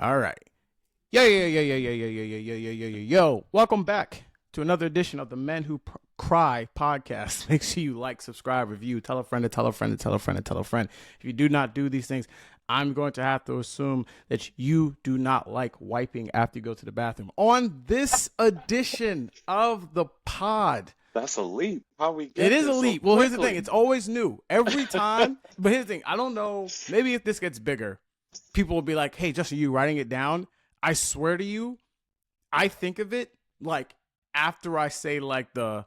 All right. Yo. Welcome back to another edition of the Men Who Cry podcast. Make sure you like, subscribe, review, tell a friend to tell a friend to tell a friend to tell a friend. If you do not do these things, I'm going to have to assume that you do not like wiping after you go to the bathroom. On this edition of the pod. That's a leap. How we get It is a leap. Well, here's the thing. It's always new. Every time. But here's the thing. I don't know. Maybe if this gets bigger, people will be like, hey, Justin, you writing it down? I swear to you, I think of it like after I say like the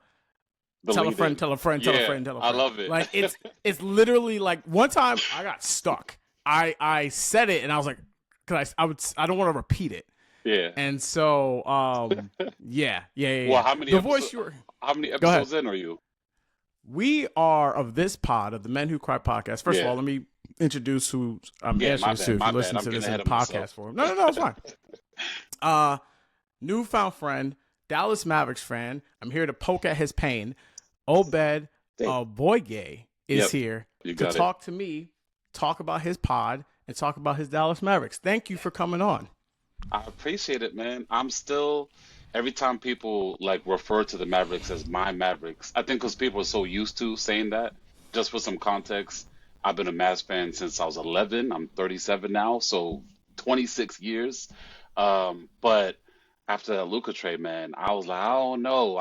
tell a friend, tell a friend, tell a friend, tell a friend. I love it. Like it's literally like one time I got stuck. I said it and I was like, because I don't want to repeat it. Yeah. And so yeah. Well, how many episodes in are you? We are of this pod of the Men Who Cry podcast. First of all, let me introduce who I'm answering to. If you listen to this in podcast form. No, it's fine. Newfound friend, Dallas Mavericks fan. I'm here to poke at his pain. Obed Obwoge is here to talk to me, talk about his pod, and talk about his Dallas Mavericks. Thank you for coming on. I appreciate it, man. I'm still, every time people like refer to the Mavericks as my Mavericks, I think because people are so used to saying that. Just for some context, I've been a Mavs fan since I was 11. I'm 37 now, so 26 years. But after that Luka trade, man, I was like, I don't know.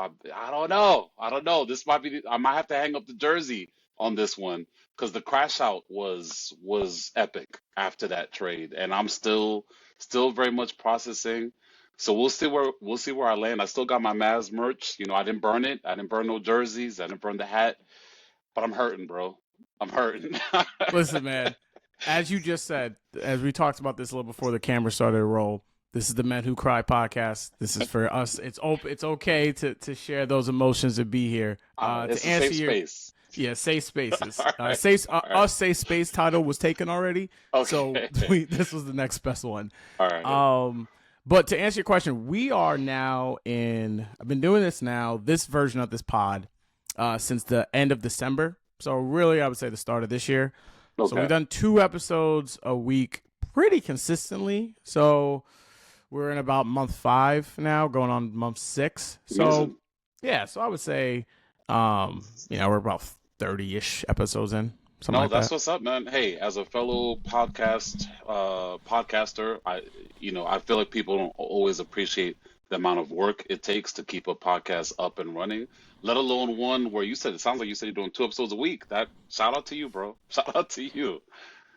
I don't know. This might be. I might have to hang up the jersey on this one because the crash out was epic after that trade, and I'm still very much processing. So we'll see where I land. I still got my Mavs merch. You know, I didn't burn it. I didn't burn no jerseys. I didn't burn the hat. But I'm hurting, bro. I'm hurting. Listen, man, as you just said, as we talked about this a little before the camera started to roll, this is the Men Who Cry podcast. This is for us. It's okay to share those emotions and be here. It's to answer your space. Yeah, safe spaces. Right. Us safe space title was taken already, so this was the next best one. All right. But to answer your question, we are now in. I've been doing this version of this pod, since the end of December. So really, I would say the start of this year. Okay. So we've done 2 episodes a week pretty consistently. So we're in about month 5 now, going on month 6. So yeah, so I would say, we're about 30-ish episodes in. That's what's up, man. Hey, as a fellow podcaster, I feel like people don't always appreciate the amount of work it takes to keep a podcast up and running, let alone one where it sounds like you said you're doing 2 episodes a week. That shout out to you, bro. Shout out to you.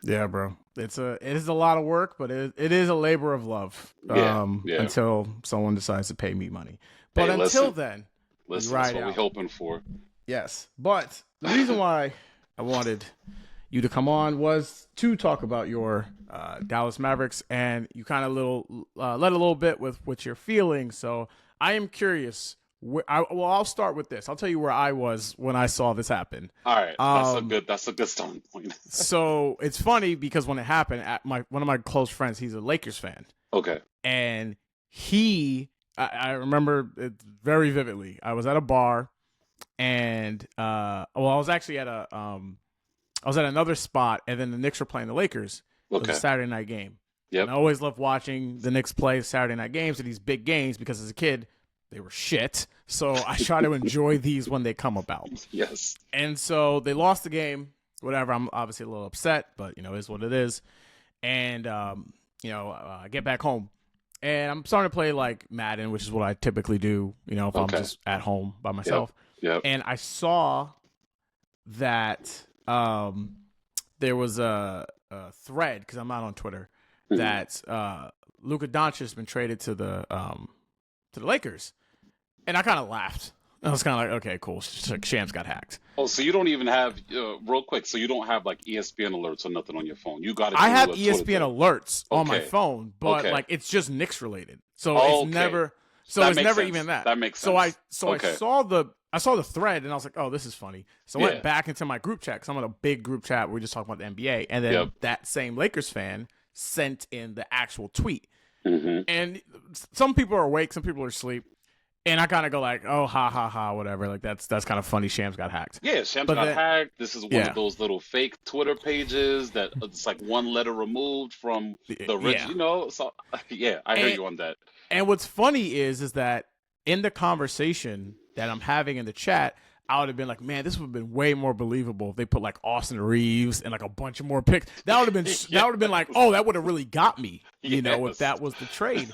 Yeah, bro. It is a lot of work, but it is a labor of love. Until someone decides to pay me money. But until then, that's what we're hoping for. Yes. But the reason why I wanted you to come on was to talk about your Dallas Mavericks, and you kind of led a little bit with what you're feeling. So I am curious. I'll start with this. I'll tell you where I was when I saw this happen. All right, that's a good starting point. So it's funny because when it happened, one of my close friends, he's a Lakers fan. Okay, and I remember it very vividly. I was at a bar, and I was actually at I was at another spot, and then the Knicks were playing the Lakers. Okay. It was a Saturday night game. Yep. And I always loved watching the Knicks play Saturday night games, and these big games, because as a kid, they were shit. So I try to enjoy these when they come about. Yes. And so they lost the game, whatever. I'm obviously a little upset, but, it is what it is. And, I get back home, and I'm starting to play, like, Madden, which is what I typically do, if I'm just at home by myself. Yep. And I saw that there was a thread, because I'm not on Twitter, that Luka Doncic has been traded to the Lakers. And I kind of laughed. I was kind of like, okay, cool. Shams got hacked. Oh, so you don't even have, real quick, so you don't have like ESPN alerts or nothing on your phone. You got it. I have ESPN alerts on my phone, but like it's just Knicks related. So it's never, it's never even that. That makes sense. I saw the thread and I was like, oh, this is funny. So I went back into my group chat, because I'm in a big group chat where we just talking about the NBA. And then that same Lakers fan sent in the actual tweet. Mm-hmm. And some people are awake, some people are asleep. And I kind of go like, oh, ha, ha, ha, whatever. Like, that's kind of funny. Shams got hacked. Yeah, Shams But got then, hacked. This is one of yeah, those little fake Twitter pages that it's like one letter removed from the yeah. original. So yeah, I hear And you on that. what's funny is that in the conversation that I'm having in the chat, I would have been like, man, this would have been way more believable if they put like Austin Reeves and like a bunch of more picks. That would have been that would have been like, oh, that would have really got me, you know, if Yes. that was the trade.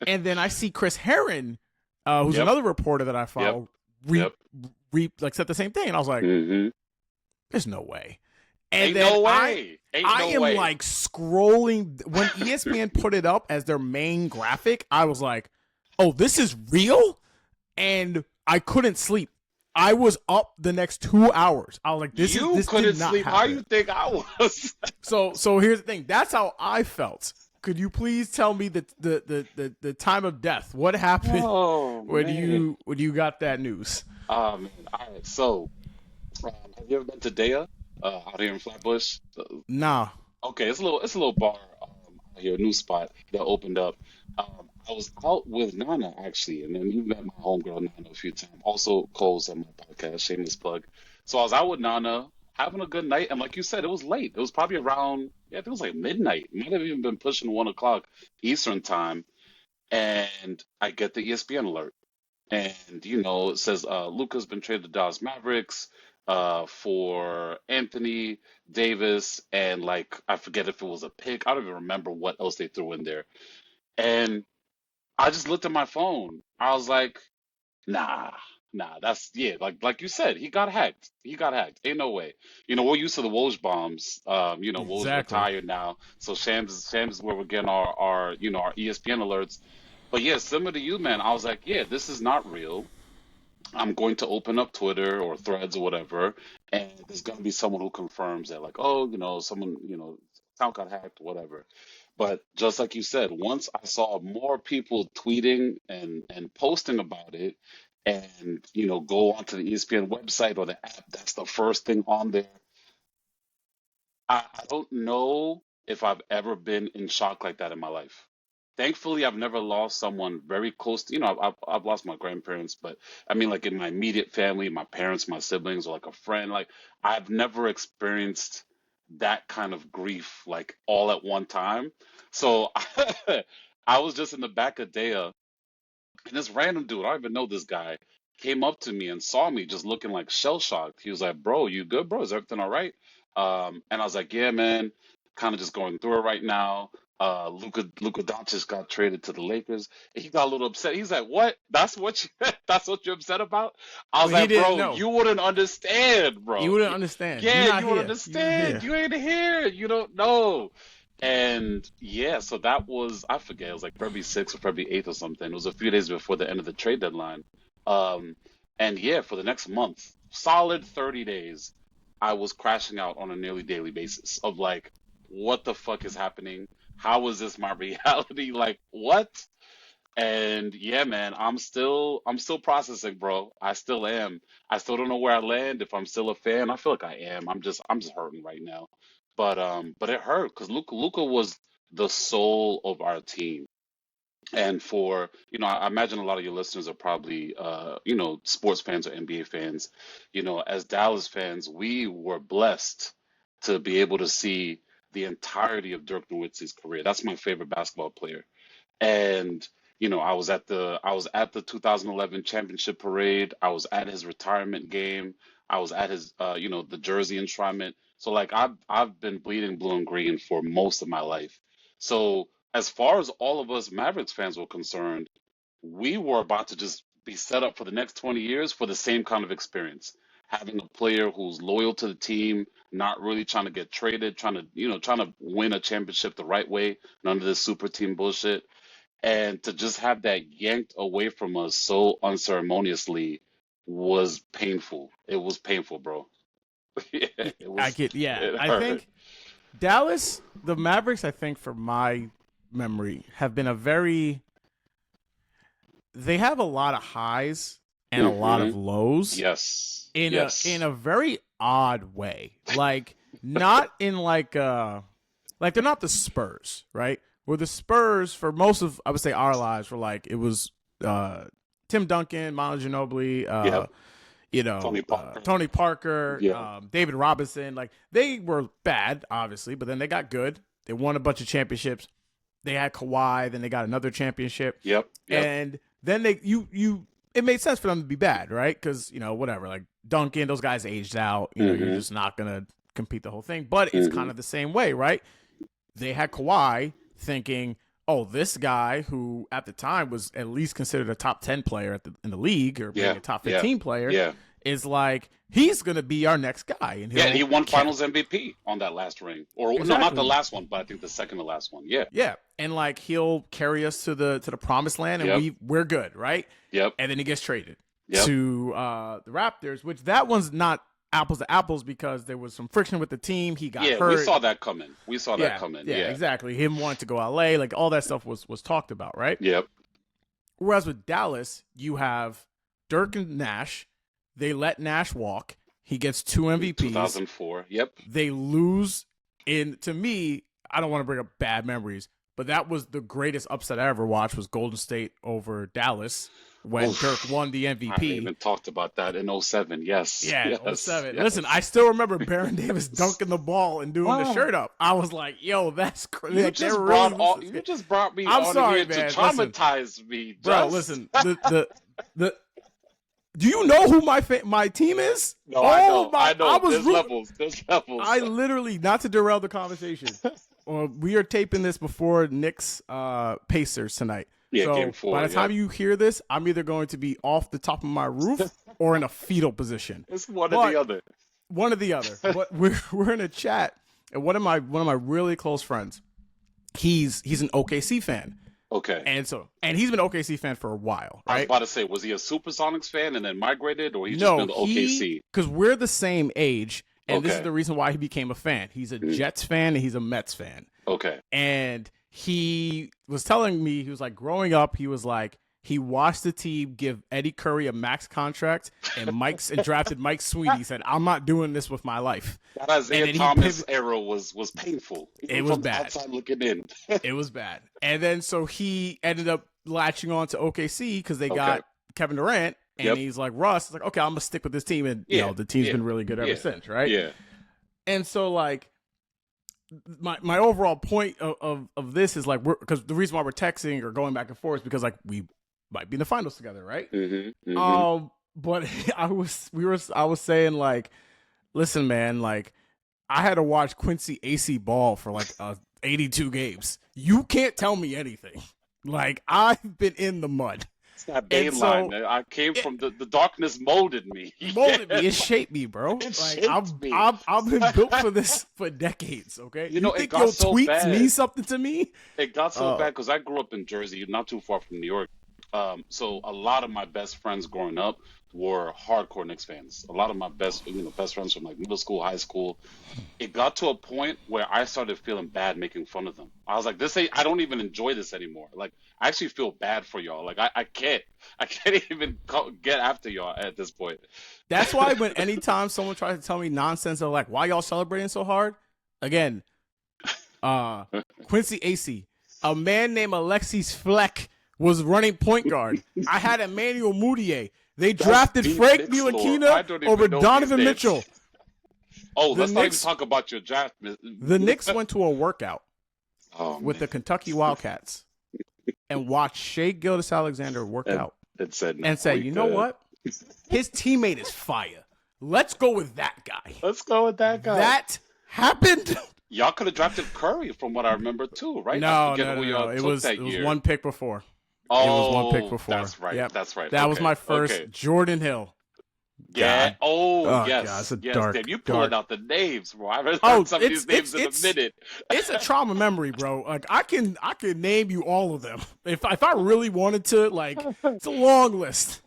And then I see Chris Herron, who's Yep. another reporter that I follow, Yep. like said the same thing, and I was like, Mm-hmm. there's no way. And Ain't then no way. Ain't I no am way. like scrolling when ESPN put it up as their main graphic. I was like, oh, this is real, and I couldn't sleep. I was up the next 2 hours. I was like, this couldn't did not sleep. happen. How you think I was? So here's the thing. That's how I felt. Could you please tell me the time of death? What happened when you got that news? Man. All right. So, have you ever been to Dea out here in Flatbush? Nah. Okay, it's a little bar out here, a new spot that opened up. I was out with Nana actually, and then you met my homegirl Nana a few times. Also, Cole's on my podcast, shameless plug. So I was out with Nana, having a good night, and like you said, it was late. It was probably around, yeah, I think it was like midnight. It might have even been pushing 1 o'clock Eastern time, and I get the ESPN alert. And it says Luka's been traded to Dallas Mavericks for Anthony Davis, and like I forget if it was a pick. I don't even remember what else they threw in there. And I just looked at my phone. I was like, nah, that's yeah, like you said, he got hacked. He got hacked. Ain't no way. We're used to the Woj bombs. Woj Exactly. retired now, so Shams is where we're getting our ESPN alerts. But yeah, similar to you, man. I was like, yeah, this is not real. I'm going to open up Twitter or Threads or whatever, and there's going to be someone who confirms that, like, oh, someone, account got hacked, whatever. But just like you said, once I saw more people tweeting and posting about it, and go onto the ESPN website or the app, that's the first thing on there. I don't know if I've ever been in shock like that in my life. Thankfully, I've never lost someone very close to, I've lost my grandparents, but I mean, like in my immediate family, my parents, my siblings, or like a friend, like I've never experienced that kind of grief, like all at one time. So I was just in the back of Dea, and this random dude, I don't even know this guy, came up to me and saw me just looking like shell shocked. He was like, "Bro, you good, bro? Is everything all right?" And I was like, "Yeah, man, kind of just going through it right now." Luka Doncic got traded to the Lakers. And he got a little upset. He's like, "What? That's what you're upset about?" I was Well, he like, didn't "Bro, know. you wouldn't understand, You bro. wouldn't understand. You're Yeah, not you would here. You're not understand. here. You ain't here. You don't know." And yeah, so that was, I forget, it was like February 6th or February 8th or something. It was a few days before the end of the trade deadline. Um, and yeah, for the next month, solid 30 days, I was crashing out on a nearly daily basis of like, what the fuck is happening? How is this my reality? Like, what? And yeah, man, I'm still processing, bro. I still am. I still don't know where I land, if I'm still a fan. I feel like I am. I'm just hurting right now. But it hurt because Luka was the soul of our team. And for, I imagine a lot of your listeners are probably sports fans or NBA fans. As Dallas fans, we were blessed to be able to see the entirety of Dirk Nowitzki's career. That's my favorite basketball player. And I was at the 2011 championship parade. I was at his retirement game. I was at his the jersey enshrinement. So like I've been bleeding blue and green for most of my life. So as far as all of us Mavericks fans were concerned, we were about to just be set up for the next 20 years for the same kind of experience. Having a player who's loyal to the team, not really trying to get traded, trying to win a championship the right way, none of this super team bullshit. And to just have that yanked away from us so unceremoniously was painful. It was painful, bro. Yeah, Yeah. it I hurt. think Dallas, the Mavericks, I think for my memory, have been they have a lot of highs and a lot Hmm. of lows Yes. in a Yes. very odd way. Like not in like they're not the Spurs, right? Where the Spurs for most of I would say our lives were like it was Tim Duncan, Manu Ginobili, Tony Parker, David Robinson. Like, they were bad, obviously, but then they got good. They won a bunch of championships. They had Kawhi, then they got another championship. Yep. And then it made sense for them to be bad, right? Because, whatever, like Duncan, those guys aged out. You're just not going to compete the whole thing. But it's kind of the same way, right? They had Kawhi thinking, oh, this guy who at the time was at least considered a top 10 player in the league, or maybe a top 15 player, is like, he's going to be our next guy. And he won Finals MVP on that last ring. Or no, not the last one, but I think the second to last one. Yeah. Yeah. And like, he'll carry us to the promised land, and we're good, right? Yep. And then he gets traded to the Raptors, which that one's not apples to apples because there was some friction with the team. He got hurt. Yeah, we saw that coming. Yeah, exactly. Him wanting to go LA, like all that stuff was talked about, right? Yep. Whereas with Dallas, you have Dirk and Nash. They let Nash walk. He gets 2 MVPs. 2004. Yep. They lose to me, I don't want to bring up bad memories, but that was the greatest upset I ever watched, was Golden State over Dallas when Dirk won the MVP. I even talked about that in 07. Yes. Yeah, 07. Yes. Listen, I still remember Baron Davis dunking the ball and doing the shirt up. I was like, yo, that's crazy. You just brought me I'm on sorry, here man. to traumatize me. Bro, listen. The do you know who my team is? No, I know. There's levels. I literally, not to derail the conversation, we are taping this before Knicks Pacers tonight. Yeah, so game 4. By the time you hear this, I'm either going to be off the top of my roof or in a fetal position. It's one or the other. One or the other. But we're in a chat, and one of my really close friends, he's an OKC fan. Okay. And he's been an OKC fan for a while, right? I was about to say, was he a Supersonics fan and then migrated, or just been to OKC? Because we're the same age, and this is the reason why he became a fan. He's a Jets fan and he's a Mets fan. Okay. And he was telling me, he was like, growing up, he was like, he watched the team give Eddie Curry a max contract and drafted Mike Sweeney. He said, I'm not doing this with my life. That Isaiah Thomas era was painful. It was bad. Outside looking in. It was bad. And then so he ended up latching on to OKC because they got Kevin Durant. And he's like, Russ, it's like, okay, I'm going to stick with this team. And, the team's been really good ever since, right? Yeah. And so, like, my overall point of this is, like, because the reason why we're texting or going back and forth is because, like, we might be in the finals together, right? But I was saying, like, listen, man, like, I had to watch Quincy AC ball for like 82 games. You can't tell me anything. Like, I've been in the mud. It's that baseline. So, I came from the darkness molded me. It shaped me, bro. I've been built for this for decades. Okay, you think your tweets mean something to me? It got so bad because I grew up in Jersey, not too far from New York. So a lot of my best friends growing up were hardcore Knicks fans. A lot of my best friends from like middle school, high school. It got to a point where I started feeling bad making fun of them. I was like, I don't even enjoy this anymore. Like, I actually feel bad for y'all. Like, I can't even get after y'all at this point. That's why anytime someone tries to tell me nonsense of like, why y'all celebrating so hard? Again, Quincy AC, a man named Alexis Fleck was running point guard. I had Emmanuel Mudiay. They drafted Frank Ntilikina over Donovan Mitchell. Oh, let's not even talk about your draft. The Knicks went to a workout with the Kentucky Wildcats and watched Shai Gilgeous-Alexander work out and said, you know what? His teammate is fire. Let's go with that guy. That happened. Y'all could have drafted Curry from what I remember too, right? No. It was one pick before. Oh, it was one pick before. That's right. Yep. That's right. That was my first. Jordan Hill. Yeah. God. Oh, yes. God, yes. Damn, you pulling out the names, bro. I haven't heard some of these names in a minute. It's a trauma memory, bro. Like, I can name you all of them if I really wanted to. Like, it's a long list.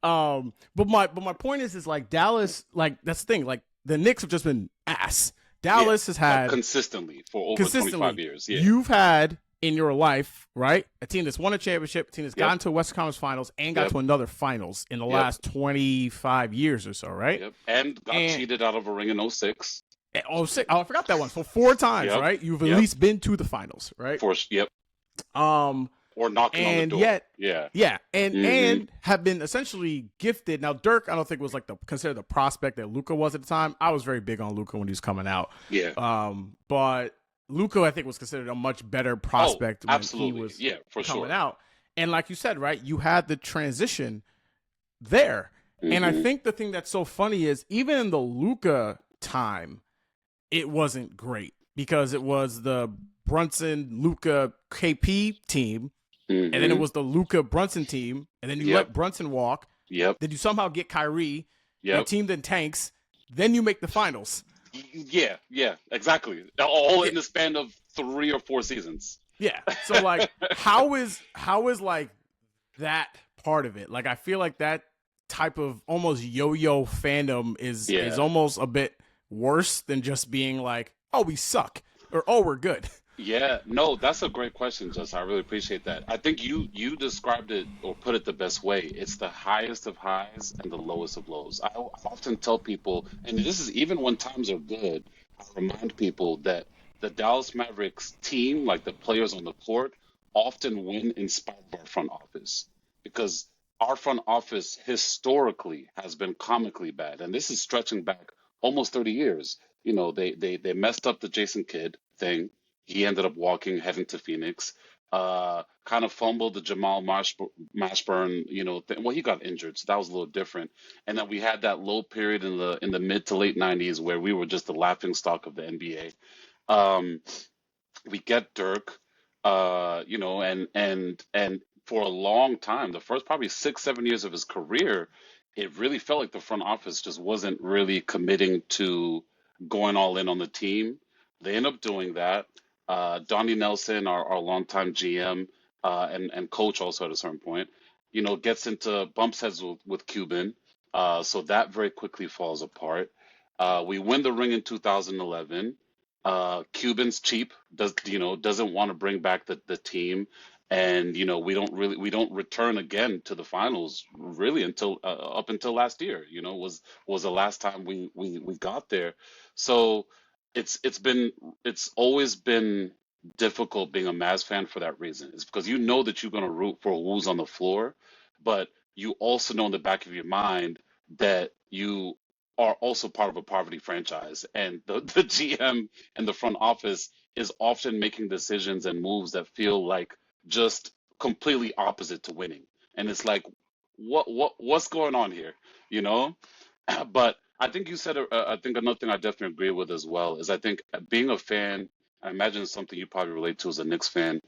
But my point is like Dallas. Like, that's the thing. Like, the Knicks have just been ass. Dallas has had consistently for over 25 years. Yeah. You've had in your life, right? A team that's won a championship, a team that's gotten to a Western Conference Finals and got to another Finals in the last 25 years or so, right? Yep. And got cheated out of a ring in 06. Oh, I forgot that one. So 4 times, right? You've at least been to the Finals, right? Yep. or knocking on the and door. yet, Yeah. yeah, and Mm-hmm. and have been essentially gifted. Now, Dirk, I don't think was like considered the prospect that Luka was at the time. I was very big on Luka when he was coming out. Yeah. But Luka, I think, was considered a much better Oh, prospect when he absolutely. was Yeah, for coming sure. out. And like you said, right, you had the transition there. And I Mm-hmm. think the thing that's so funny is even in the Luka time, it wasn't great because it was the Brunson Luka KP team, and then it Mm-hmm. was the Luka Brunson team, and then you Yep. let Brunson walk. Yep. Then you somehow get Kyrie. Your Yep. team then tanks. Then you make the finals. Yeah. Yeah. Exactly. All Yeah, in the span of 3 or 4 seasons. yeah. So like, how is like that part of it? Like, I feel like that type of almost yo-yo fandom is Yeah. almost a bit worse than just being like, oh, we suck or oh, we're good. Yeah, no, that's a great question, Jess. I really appreciate that. I think you described it or put it the best way. It's the highest of highs and the lowest of lows. I often tell people, and this is even when times are good, I remind people that the Dallas Mavericks team, like the players on the court, often win in spite of our front office because our front office historically has been comically bad, and this is stretching back almost 30 years. They messed up the Jason Kidd thing. He ended up walking, heading to Phoenix. Kind of fumbled the Mashburn, well, he got injured, so that was a little different. And then we had that low period in the mid to late '90s where we were just the laughing stock of the NBA. We get Dirk, and for a long time, the first probably 6, 7 years of his career, it really felt like the front office just wasn't really committing to going all in on the team. They end up doing that. Donnie Nelson, our longtime GM, and coach also at a certain point, gets into bumps heads with Cuban. So that very quickly falls apart. We win the ring in 2011. Cuban's cheap, doesn't want to bring back the team, and we don't return again to the finals really until up until last year. Was the last time we got there. So it's always been difficult being a Mavs fan for that reason. It's because you know that you're going to root for who's on the floor, but you also know in the back of your mind that you are also part of a poverty franchise, and the GM and the front office is often making decisions and moves that feel like just completely opposite to winning. And it's like, what's going on here? You know? But I think you said, I think another thing I definitely agree with as well is I think being a fan, I imagine it's something you probably relate to as a Knicks fan.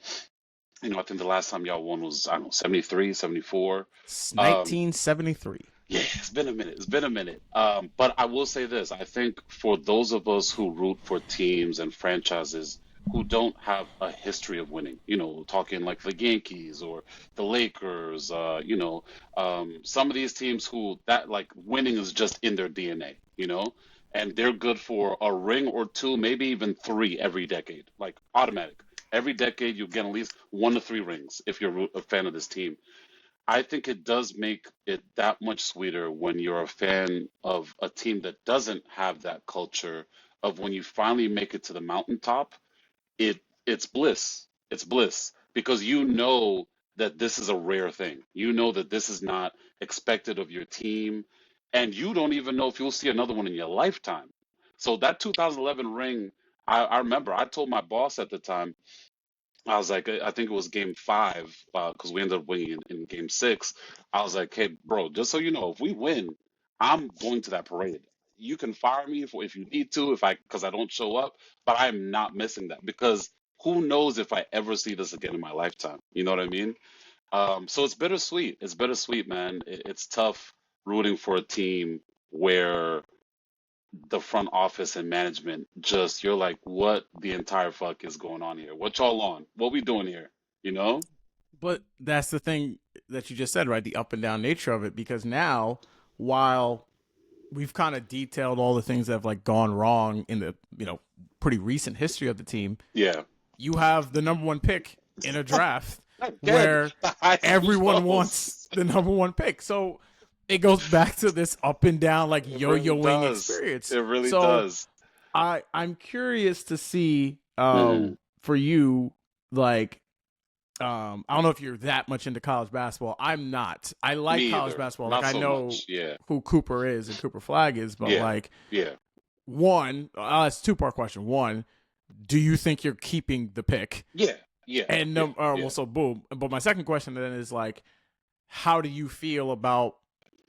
I think the last time y'all won was, I don't know, 73, 74. It's Um, 1973. yeah, it's been a minute. It's been a minute. But I will say this. I think for those of us who root for teams and franchises who don't have a history of winning, talking like the Yankees or the Lakers, some of these teams who that like winning is just in their DNA, and they're good for a ring or two, maybe even three every decade, like automatic. Every decade you get at least 1 to 3 rings if you're a fan of this team. I think it does make it that much sweeter when you're a fan of a team that doesn't have that culture of when you finally make it to the mountaintop, it's bliss. It's bliss because you know that this is a rare thing. You know that this is not expected of your team, and you don't even know if you'll see another one in your lifetime. So that 2011 ring, I remember I told my boss at the time, I was like, I think it was game 5, because we ended up winning in game 6. I was like, hey, bro, just so you know, if we win, I'm going to that parade. You can fire me if you need to, because I don't show up, but I'm not missing that because who knows if I ever see this again in my lifetime. You know what I mean? So it's bittersweet. It's bittersweet, man. It's tough rooting for a team where the front office and management just you're like, what the entire fuck is going on here? What y'all on? What we doing here? You know? But that's the thing that you just said, right? The up and down nature of it. Because now, while we've kind of detailed all the things that have like gone wrong in the pretty recent history of the team, Yeah. you have the number one pick in a draft Again, where the highs and everyone lows. wants the number one pick. So it goes back to this up and down like It really yo-yoing does. experience. It really So does. I'm curious to see Hmm. for you, like, I don't know if you're that much into college basketball. I'm not. I like Me college either. basketball. Not Like I so know much. Yeah. who Cooper is and Cooper Flag is, but Yeah. like Yeah. one, that's a two-part question. One, do you think you're keeping the pick? Yeah. Yeah. And Yeah. well, so boom. But my second question then is like, how do you feel about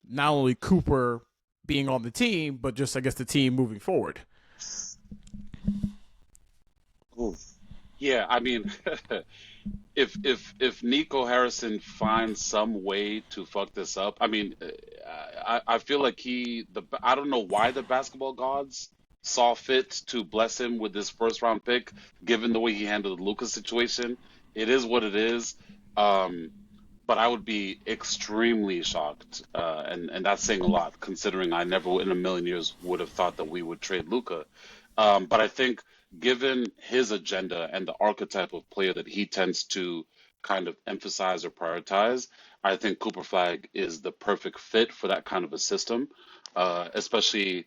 not only Cooper being on the team, but just I guess the team moving forward? Oof. Yeah, I mean, if Nico Harrison finds some way to fuck this up, I mean, I feel like I don't know why the basketball gods saw fit to bless him with this first round pick, given the way he handled the Luka situation. It is what it is. But I would be extremely shocked, and that's saying a lot, considering I never in a million years would have thought that we would trade Luka. But I think, given his agenda and the archetype of player that he tends to kind of emphasize or prioritize, I think Cooper Flag is the perfect fit for that kind of a system, especially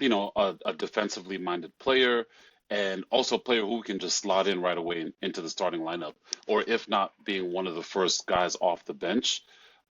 a defensively minded player and also a player who can just slot in right away into the starting lineup, or if not, being one of the first guys off the bench.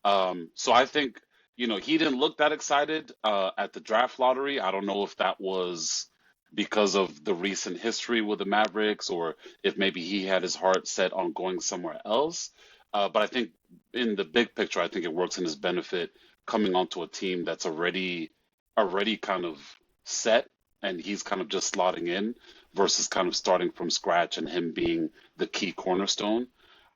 So I think, he didn't look that excited at the draft lottery. I don't know if that was because of the recent history with the Mavericks, or if maybe he had his heart set on going somewhere else. But I think in the big picture, I think it works in his benefit coming onto a team that's already kind of set, and he's kind of just slotting in versus kind of starting from scratch and him being the key cornerstone.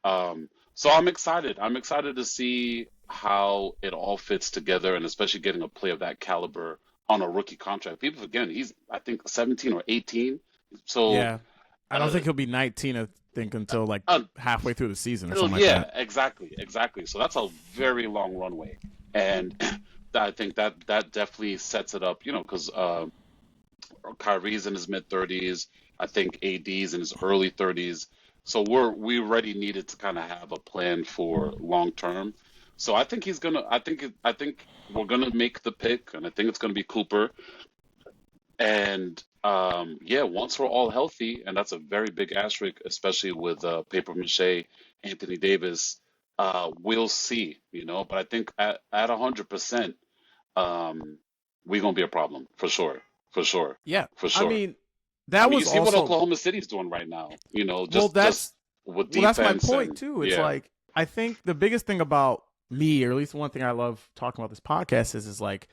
So I'm excited. I'm excited to see how it all fits together, and especially getting a player of that caliber on a rookie contract. People forget he's, I think, 17 or 18. So Yeah, I don't think he'll be 19. I think until like halfway through the season or something like that. Yeah, exactly. So that's a very long runway, and I think that definitely sets it up. Because Kyrie's in his mid-30s. I think AD's in his early 30s. So we already needed to kind of have a plan for long term. So I think he's gonna. I think we're gonna make the pick, and I think it's gonna be Cooper. And yeah, once we're all healthy, and that's a very big asterisk, especially with paper mache Anthony Davis. We'll see. But I think at 100%, we're gonna be a problem for sure. For sure. Yeah, For sure. I mean, that You was see what also Oklahoma City's doing right now. well. Just with That's my defense point and too. It's yeah. like I think the biggest thing about me, or at least one thing I love talking about this podcast is like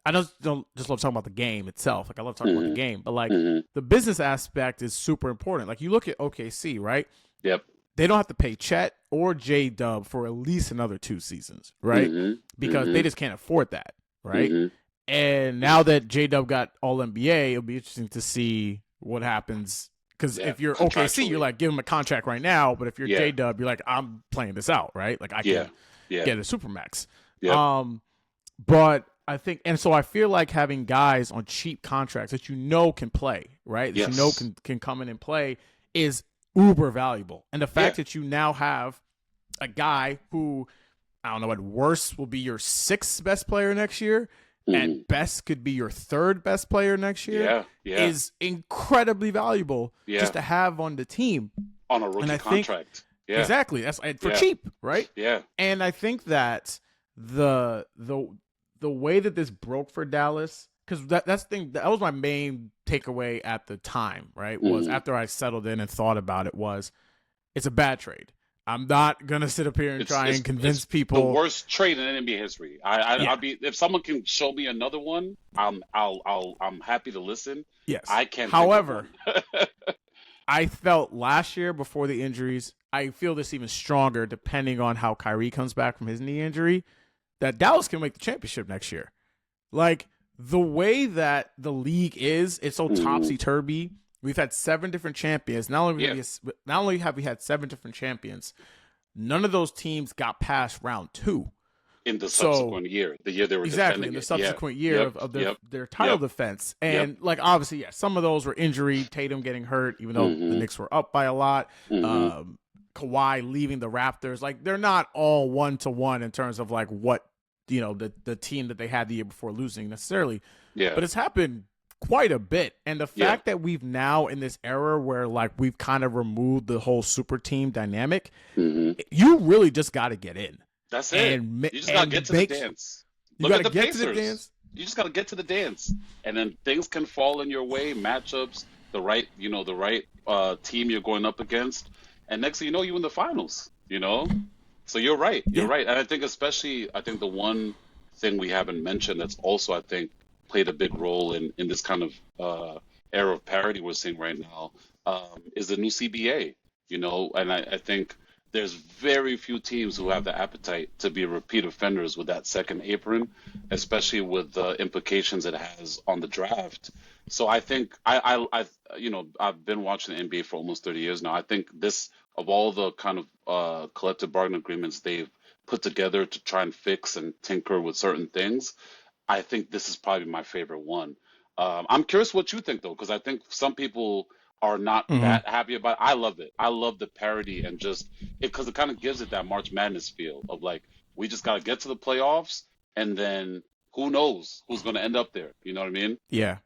I don't just love talking about the game itself. Like I love talking about the game, but like the business aspect is super important. Like you look at OKC, right? Yep. They don't have to pay Chet or J Dub for at least another 2 seasons, right? Because they just can't afford that, right? And now that J Dub got All NBA, it'll be interesting to see what happens. Because if you're OKC, you're like, give him a contract right now. But if you're J Dub, you're like, I'm playing this out, right? Like I can get a supermax. Yep. But I think, and so I feel like having guys on cheap contracts that can play, right? That can come in and play is uber valuable. And the fact that you now have a guy who, I don't know, at worst will be your 6th best player next year, at best could be your 3rd best player next year, is incredibly valuable just to have on the team. On a rookie contract. Exactly. That's for cheap, right? Yeah. And I think that the way that this broke for Dallas, because that was my main takeaway at the time, right? Was after I settled in and thought about it, was it's a bad trade. I'm not gonna sit up here and try and convince people. The worst trade in NBA history. I'll be, if someone can show me another one, I'm happy to listen. Yes. I can't. However, I felt last year before the injuries, I feel this even stronger depending on how Kyrie comes back from his knee injury, that Dallas can make the championship next year. Like the way that the league is, it's so topsy-turvy. We've had 7 different champions. Not only have we had 7 different champions, none of those teams got past round 2. In the subsequent year, the year they were exactly in the subsequent year of their title defense, and like obviously, some of those were injury. Tatum getting hurt, even though the Knicks were up by a lot. Kawhi leaving the Raptors, like they're not all 1-to-1 in terms of like what the team that they had the year before losing necessarily. Yeah, but it's happened quite a bit. And the fact that we've now in this era where like we've kind of removed the whole super team dynamic, you really just got to get in. That's it. You just got to get to the dance. Look at the Pacers. You just got to get to the dance, and then things can fall in your way. Matchups, the right team you're going up against, and next thing you know, you in the finals. So you're right. You're right, and I think the one thing we haven't mentioned that's also I think played a big role in this kind of era of parity we're seeing right now is the new CBA. And I think there's very few teams who have the appetite to be repeat offenders with that second apron, especially with the implications it has on the draft. So I think I've been watching the NBA for almost 30 years now. I think this, of all the kind of collective bargaining agreements they've put together to try and fix and tinker with certain things, I think this is probably my favorite one. I'm curious what you think, though, because I think some people are not that happy about it. I love it. I love the parody and just because it kind of gives it that March Madness feel of like, we just got to get to the playoffs and then who knows who's going to end up there. You know what I mean? Yeah.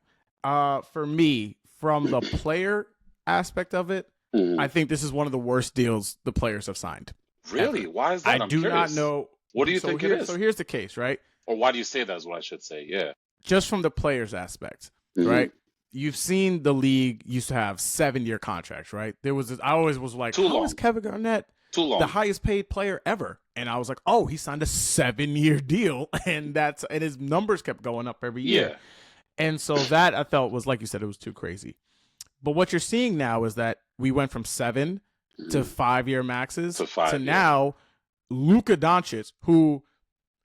For me, from the player aspect of it, I think this is one of the worst deals the players have signed. Really? Ever. Why is that? I'm curious. Not know. What do you think it is? So here's the case, right? Or why do you say that is what I should say. Yeah. Just from the players aspect, right? You've seen the league used to have 7-year contracts, right? There was this, I always was like, how is Kevin Garnett the highest paid player ever? And I was like, oh, he signed a 7-year deal, and his numbers kept going up every year. Yeah. And so that I felt was, like you said, it was too crazy. But what you're seeing now is that we went from 7 to 5-year maxes to now Luka Doncic, who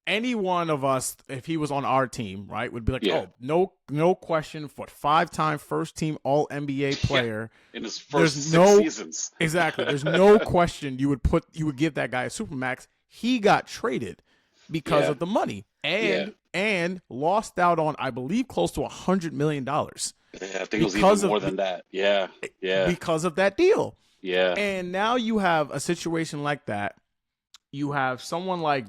any one of us, if he was on our team, right, would be like, oh, no question, for 5-time first team All NBA player in his first 6 seasons. Exactly. There's no question you would give that guy a supermax. He got traded because of the money and lost out on, I believe, close to $100 million. Yeah, I think it was even more than that. Yeah. Because of that deal. Yeah. And now you have a situation like that. You have someone like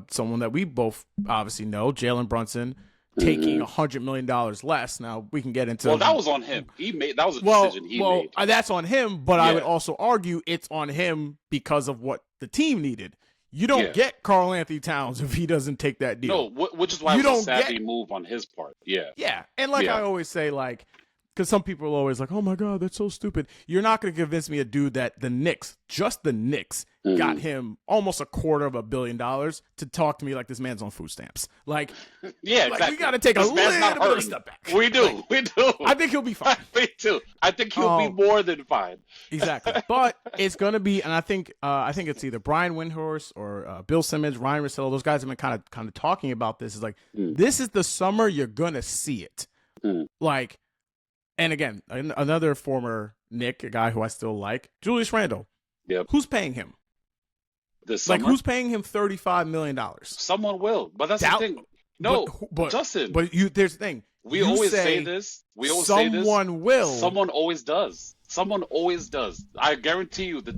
someone that we both obviously know, Jalen Brunson, taking $100 million less. Now we can get into. Well, that was on him. That was a decision he made. That's on him. But I would also argue it's on him because of what the team needed. You don't get Karl Anthony Towns if he doesn't take that deal. No, which is why it was a savvy move on his part. Yeah. Yeah, and I always say, like, because some people are always like, oh my God, that's so stupid. You're not going to convince me a dude that the Knicks, just the Knicks, got him almost $250 million to talk to me like this man's on food stamps. Like, exactly. We got to take a little bit of a step back. We do. I think he'll be fine. Me too. I think he'll be more than fine. Exactly. But it's going to be, and I think it's either Brian Windhorst or Bill Simmons, Ryan Russillo. Those guys have been kind of talking about this. Is like, this is the summer you're going to see it. Like, and again, another former Knick, a guy who I still like, Julius Randle. Yep. Who's paying him? This summer? Like, who's paying him $35 million? Someone will, but that's the thing. No, but Justin. But there's the thing. We always say this. Someone will. Someone always does. Someone always does. I guarantee you that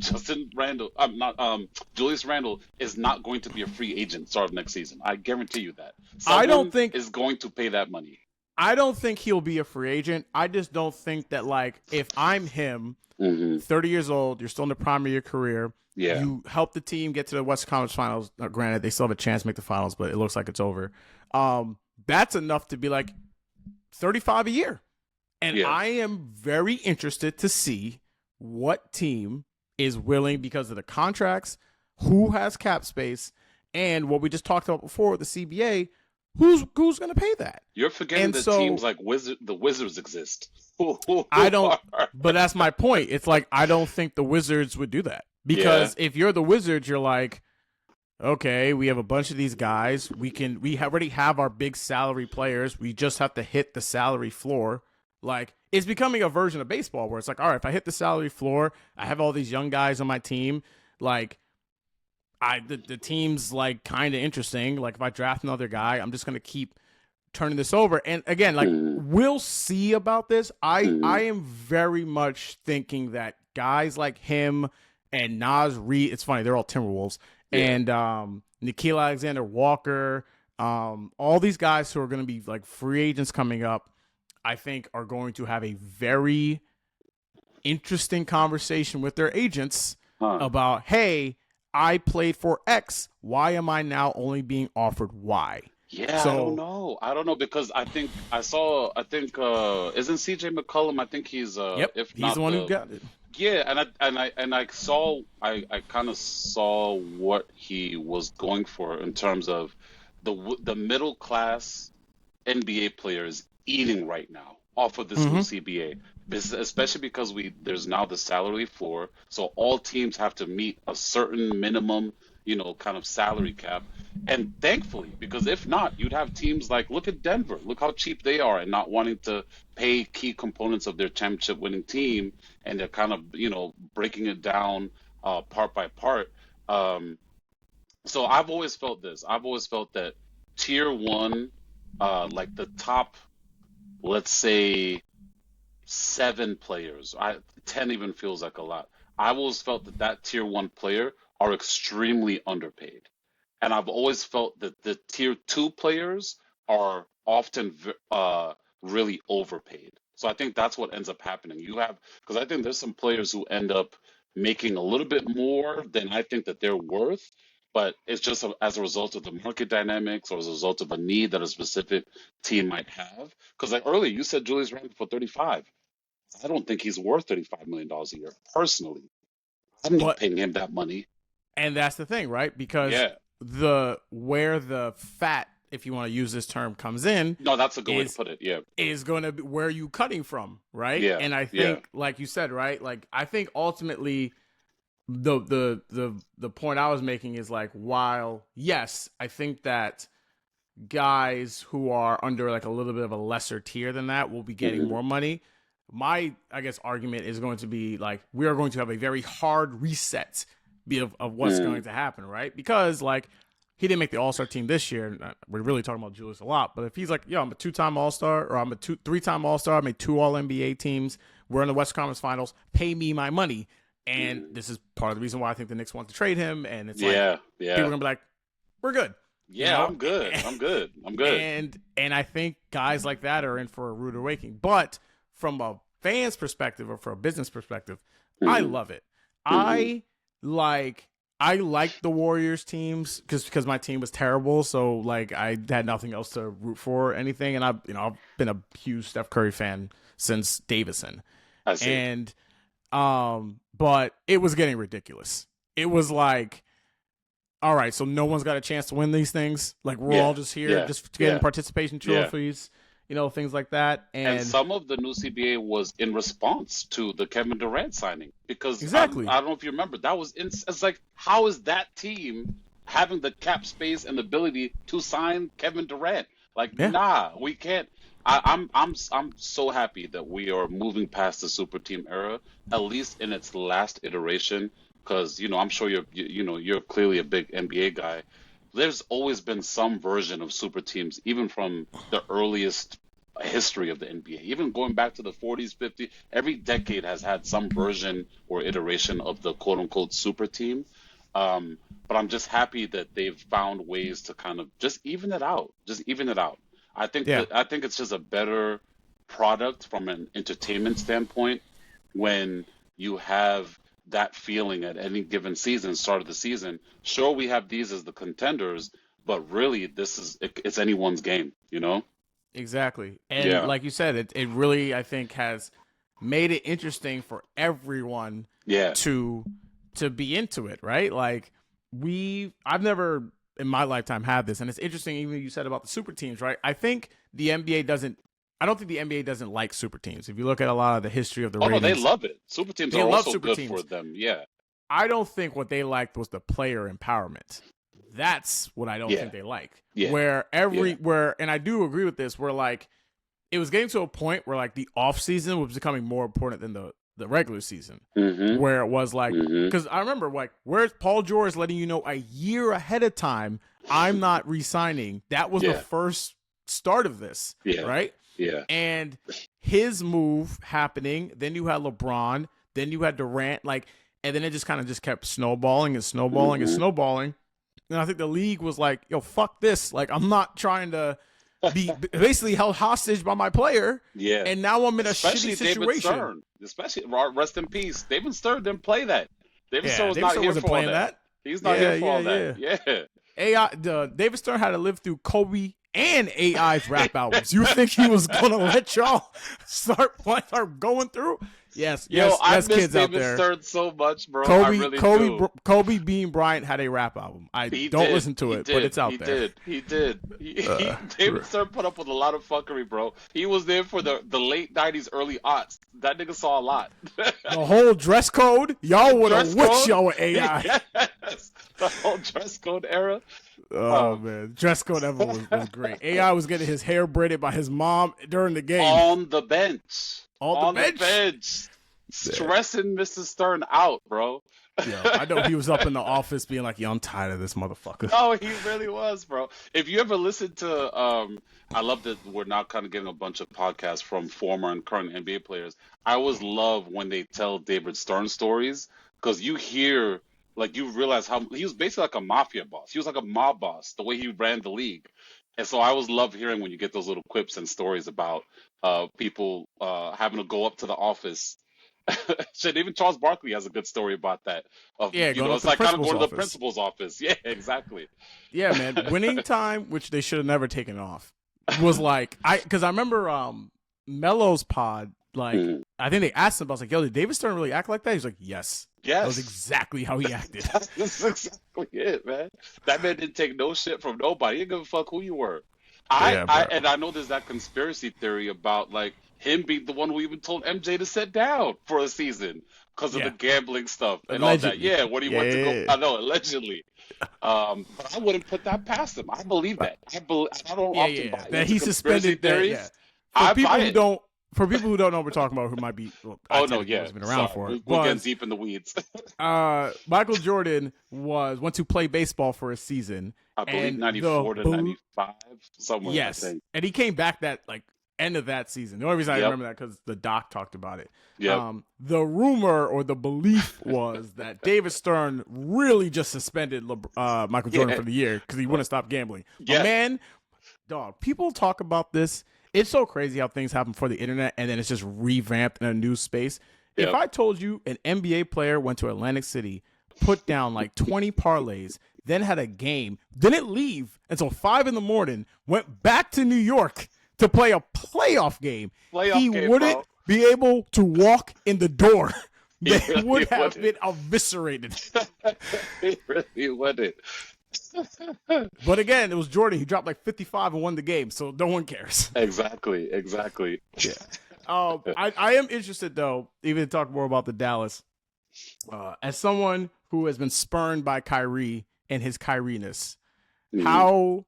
Julius Randle is not going to be a free agent start of next season. I guarantee you that. I don't think is going to pay that money. I don't think he'll be a free agent. I just don't think that, like, if I'm him, 30 years old, you're still in the prime of your career. Yeah. You help the team get to the Western Conference Finals. Granted, they still have a chance to make the finals, but it looks like it's over. That's enough to be like 35 a year. And I am very interested to see what team is willing, because of the contracts, who has cap space, and what we just talked about before with the CBA, who's going to pay that? You're forgetting that teams like the Wizards exist. I don't, but that's my point. It's like, I don't think the Wizards would do that. Because if you're the Wizards, you're like, okay, we have a bunch of these guys. We already have our big salary players. We just have to hit the salary floor. Like, it's becoming a version of baseball where it's like, all right, if I hit the salary floor, I have all these young guys on my team. Like, the team's like kind of interesting. Like, if I draft another guy, I'm just gonna keep turning this over. And again, like, we'll see about this. I am very much thinking that guys like him and Naz Reid, it's funny, they're all Timberwolves, and Nickeil Alexander-Walker, all these guys who are going to be like free agents coming up, I think, are going to have a very interesting conversation with their agents about, hey, I played for X. Why am I now only being offered Y? Yeah, I don't So, know. I don't know because I think isn't CJ McCollum, I think he's yep, if he's the not one who the got it. yeah, I kind of saw what he was going for in terms of the middle class NBA players eating right now off of this new Mm-hmm. CBA, especially because there's now the salary floor, so all teams have to meet a certain minimum, kind of salary cap. And thankfully, because if not, you'd have teams like look at Denver, look how cheap they are, and not wanting to pay key components of their championship winning team, and they're kind of breaking it down part by part. Um, so I've always felt this. I've always felt that tier one, like the top, let's say 7 players. 10 even feels like a lot. I've always felt that tier one player are extremely underpaid. And I've always felt that the tier two players are often really overpaid. So I think that's what ends up happening. Because I think there's some players who end up making a little bit more than I think that they're worth, but it's just as a result of the market dynamics or as a result of a need that a specific team might have. Because like earlier, you said Julius Randle for 35. I don't think he's worth $35 million a year personally. I'm not But paying him that money. and that's the thing, right? Because Yeah. where the fat, if you want to use this term, comes in No, that's a good way to put it. Yeah. is going to be where you cutting from, right? Yeah. And I Yeah. think, like you said, right? Like I think ultimately the point I was making is like, while yes, I think that guys who are under like a little bit of a lesser tier than that will be getting Mhm. more money. My, I guess, argument is going to be like, we are going to have a very hard reset of what's going to happen, right? Because like he didn't make the All-Star team this year. We're really talking about Julius a lot, but if he's like, yo, I'm a 2-time All-Star, or I'm a 3-time All-Star, I made 2 All-NBA teams, we're in the West Conference Finals, pay me my money. And this is part of the reason why I think the Knicks want to trade him. And it's like, Yeah. people are Yeah. gonna be like, we're good. Yeah. I'm good. I'm good. I'm good. And I think guys like that are in for a rude awakening. But from a fan's perspective or from a business perspective, I love it. I like the Warriors teams because my team was terrible, so like I had nothing else to root for or anything. And I've been a huge Steph Curry fan since Davison. I see. And but it was getting ridiculous. It was like, all right, so no one's got a chance to win these things. Like we're all just here just to get participation trophies, things like that. And some of the new CBA was in response to the Kevin Durant signing because Exactly. I don't know if you remember it's like, how is that team having the cap space and the ability to sign Kevin Durant? Like, nah, we can't. I'm so happy that we are moving past the super team era, at least in its last iteration. Because I'm sure you're clearly a big NBA guy. There's always been some version of super teams, even from the earliest history of the NBA, even going back to the 40s, 50s. Every decade has had some version or iteration of the quote unquote super team. But I'm just happy that they've found ways to kind of just even it out. I think it's just a better product from an entertainment standpoint when you have that feeling at any given season, start of the season. Sure, we have these as the contenders, but really it's anyone's game, Exactly. And like you said, it really, I think, has made it interesting for everyone to be into it, right? Like I've never in my lifetime had this, and it's interesting even you said about the super teams, right? I don't think the NBA doesn't like super teams. If you look at a lot of the history of the ratings, no, they love it. Super teams are also good for them. Yeah. I don't think what they liked was the player empowerment. That's what I don't think they liked. Yeah. Where and I do agree with this, where like it was getting to a point where like the off season was becoming more important than the regular season. Where it was like, because I remember like, where's Paul George letting you know a year ahead of time, I'm not re-signing. That was the first start of this, right? Yeah. And his move happening, then you had LeBron, then you had Durant, like, and then it just kind of just kept snowballing and snowballing and snowballing. And I think the league was like, yo, fuck this. Like, I'm not trying to be basically held hostage by my player, Yeah. and now I'm in a shitty Especially David situation. Stern. Especially rest in peace. David Stern didn't play that. David Stern Yeah, was David not Stern here wasn't for all playing that. that. He's not here Yeah, for yeah, all that. yeah. Yeah. David Stern had to live through Kobe and AI's rap albums. You think he was gonna let y'all start going through? Yes, Yo, yes, I yes, miss kids out David there. Stern so much, bro. I really do. Kobe Bean Bryant had a rap album. I He don't did. listen to He it, but did. it's out He there. did. He did. David Stern put up with a lot of fuckery, bro. He was there for the late '90s, early aughts. That nigga saw a lot. The whole dress code, y'all would have Dress wished code. y'all were AI. Yes. The whole dress code era. Oh man, dress code ever was great. AI was getting his hair braided by his mom during the game On the bench. on the The bench. bench. Yeah. Stressing Mr. Stern out, bro. Yo, I know he was up in the office being like, "Yo, I'm tired of this motherfucker." Oh, he really was, bro. If you ever listen to, I love that we're now kind of getting a bunch of podcasts from former and current NBA players. I always love when they tell David Stern stories because you hear, like, you realize how he was basically like a mafia boss. He was like a mob boss, the way he ran the league. And so I always love hearing when you get those little quips and stories about people having to go up to the office. Shit, even Charles Barkley has a good story about that. Of Yeah, going up it's to the like kind of principal's going to the office. principal's office. Yeah, exactly. Yeah, man, winning time, which they should have never taken off, was like because I remember Melo's pod. Like, Mhm. I think they asked him, I was like, "Yo, did David Stern really act like that?" He's like, "Yes, that was Yes, exactly how he acted." that's exactly it, man. That man didn't take no shit from nobody. He didn't give a fuck who you were. Yeah, bro. And I know there's that conspiracy theory about like him being the one who even told MJ to sit down for a season because of the Yeah, gambling stuff and all that. allegedly. Yeah, when he went to go, Yeah, I know allegedly. But I wouldn't put that past him. I believe that. I don't yeah, often yeah. buy That into he conspiracy suspended that. Yeah, theories. for I people buy who it. don't. For people who don't know what we're talking about, who might be, well, I Oh no, technically yeah. wasn't been around Sorry, for it, we're getting was deep in the weeds. Michael Jordan went to play baseball for a season, I believe and 94 to 95, somewhere, I yes, think. and he came back that like end of that season. The only reason I Yep, remember that because the doc talked about it. yep. The rumor or the belief was that David Stern really just suspended Michael Jordan Yeah, for the year because he wouldn't stop gambling. A yeah, man, dog. People talk about this. It's so crazy how things happen for the internet and then it's just revamped in a new space. If yep. I told you an NBA player went to Atlantic City, put down like 20 parlays, then had a game, didn't leave until 5 a.m, went back to New York to play a playoff game, he Playoff game, wouldn't bro. be able to walk in the door. He They really would have wouldn't. been eviscerated. He really wouldn't. But again, it was Jordan. He dropped like 55 and won the game, so no one cares. Exactly, exactly. Yeah. I am interested though, even to talk more about the Dallas. As someone who has been spurned by Kyrie and his Kyrie-ness, Mhm. how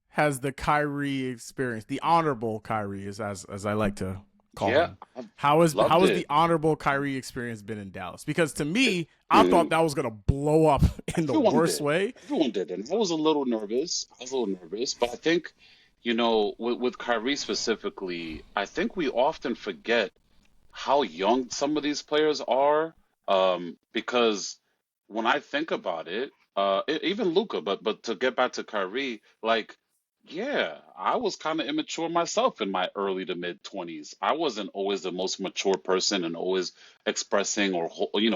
has the Kyrie experience, the honorable Kyrie, as I like to call Yeah, him, I how has loved the it. honorable Kyrie experience been in Dallas? Because to me, I thought Mhm. that was gonna blow up in the Everyone worst did. way. Everyone did, and I was a little nervous. But I think, with Kyrie specifically, I think we often forget how young some of these players are. Because when I think about it, even Luka, but to get back to Kyrie, like, yeah, I was kind of immature myself in my early to mid 20s. I wasn't always the most mature person and always expressing or